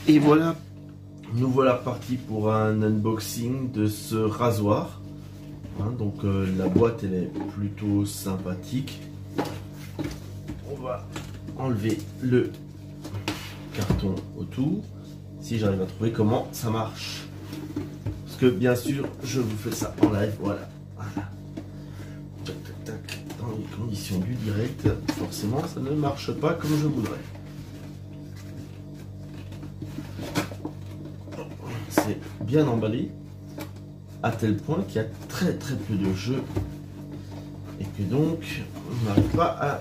Et voilà, nous voilà repartis pour un unboxing de ce rasoir. Donc la boîte elle est plutôt sympathique. On va enlever le carton autour, si j'arrive à trouver comment ça marche. Parce que bien sûr, je vous fais ça en live, voilà. Tac, tac, tac. Dans les conditions du direct, forcément ça ne marche pas comme je voudrais. C'est bien emballé, à tel point qu'il y a très peu de jeux et que donc on n'arrive pas à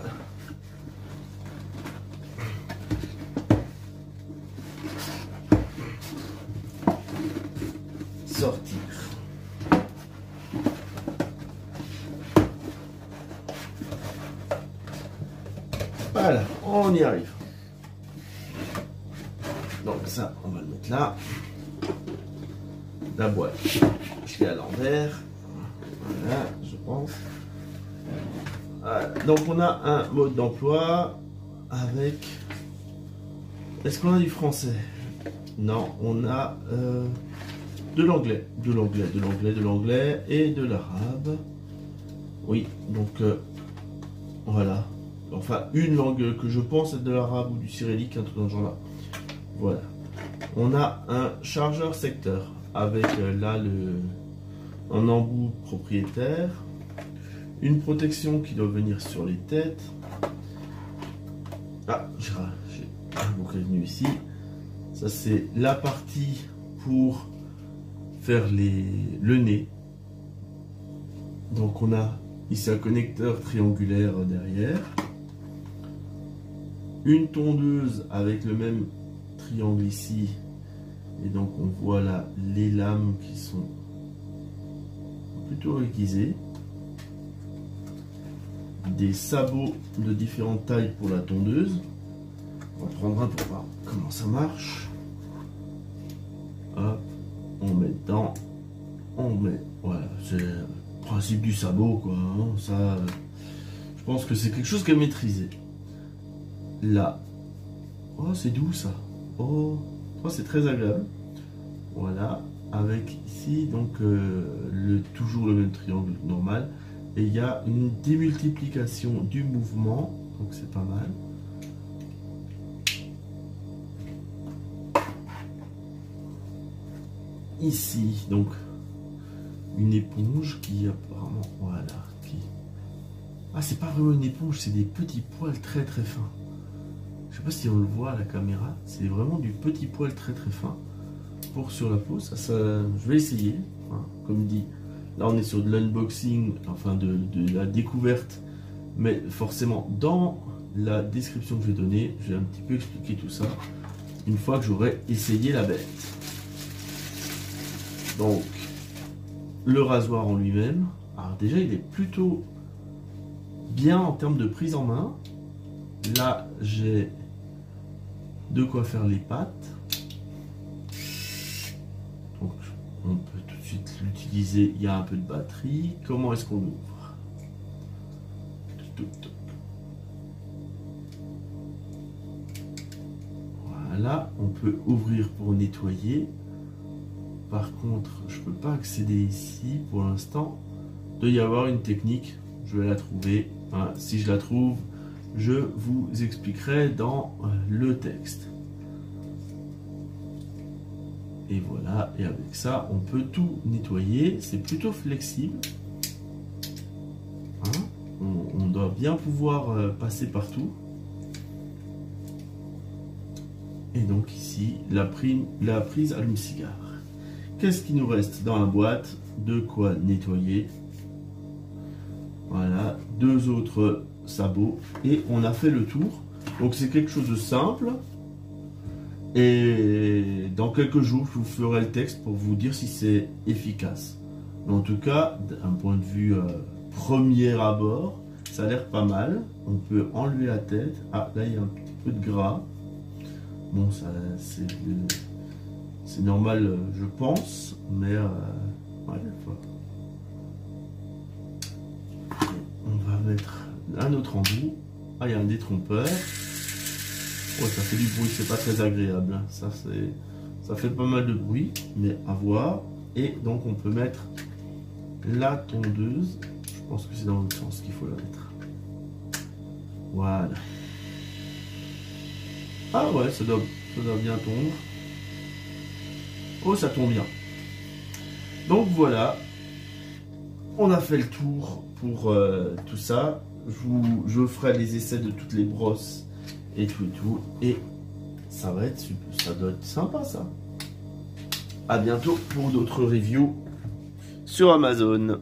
sortir. Voilà, on y arrive. Donc ça, on va le mettre là. La boîte, je l'ai à l'envers. Voilà, je pense. Voilà. Donc on a un mode d'emploi avec... Est-ce qu'on a du français? Non, on a de l'anglais, de l'anglais et de l'arabe. Oui, donc voilà. Enfin, une langue que je pense être de l'arabe ou du cyrillique, un truc dans ce genre-là. Voilà. On a un chargeur secteur avec là un embout propriétaire, une protection qui doit venir sur les têtes. Ah, j'ai un bouclier venu ici. Ça c'est la partie pour faire le nez. Donc on a ici un connecteur triangulaire derrière, une tondeuse avec le même triangle ici, et donc on voit là les lames qui sont plutôt aiguisées, des sabots de différentes tailles pour la tondeuse. On va prendre un pour voir comment ça marche. Hop, on met dedans, on met, voilà, c'est le principe du sabot quoi, hein. Ça, je pense que c'est quelque chose qu'à maîtriser. Là, oh c'est doux ça, oh c'est très agréable. Voilà, avec ici donc toujours le même triangle normal, et il y a une démultiplication du mouvement, donc c'est pas mal. Ici donc une éponge qui apparemment, voilà, ah c'est pas vraiment une éponge, c'est des petits poils très fins. Je sais pas si on le voit à la caméra, c'est vraiment du petit poil très fin pour sur la peau. Ça, je vais essayer, hein. Comme dit, là on est sur de l'unboxing, enfin de la découverte, mais forcément dans la description que je vais donner, je vais un petit peu expliquer tout ça une fois que j'aurai essayé la bête. Donc le rasoir en lui-même, alors déjà il est plutôt bien en termes de prise en main. Là j'ai de quoi faire les pattes. Donc on peut tout de suite l'utiliser. Il y a un peu de batterie. Comment est-ce qu'on ouvre? Voilà, on peut ouvrir pour nettoyer. Par contre, je peux pas accéder ici pour l'instant. Il doit y avoir une technique. Je vais la trouver. Voilà, si je la trouve, je vous expliquerai dans le texte. Et voilà, et avec ça, on peut tout nettoyer. C'est plutôt flexible. Hein, on doit bien pouvoir passer partout. Et donc ici, la prise allume-cigare. Qu'est-ce qui nous reste dans la boîte? De quoi nettoyer. Voilà, deux autres sabots et on a fait le tour. Donc c'est quelque chose de simple, et dans quelques jours je vous ferai le texte pour vous dire si c'est efficace. Mais en tout cas, d'un point de vue premier abord, ça a l'air pas mal. On peut enlever la tête. Ah, là il y a un petit peu de gras. Bon, ça c'est normal, je pense, mais ouais, on va mettre un autre embout. Ah, il y a un détrompeur. Ouais, ça fait du bruit, c'est pas très agréable. Hein. Ça fait pas mal de bruit, mais à voir. Et donc on peut mettre la tondeuse. Je pense que c'est dans l'autre sens qu'il faut la mettre. Voilà. Ah ouais, ça doit bien tondre. Oh, ça tombe bien. Donc voilà. On a fait le tour pour tout ça. Je ferai les essais de toutes les brosses et tout. Et ça va être super, ça doit être sympa ça. À bientôt pour d'autres reviews sur Amazon.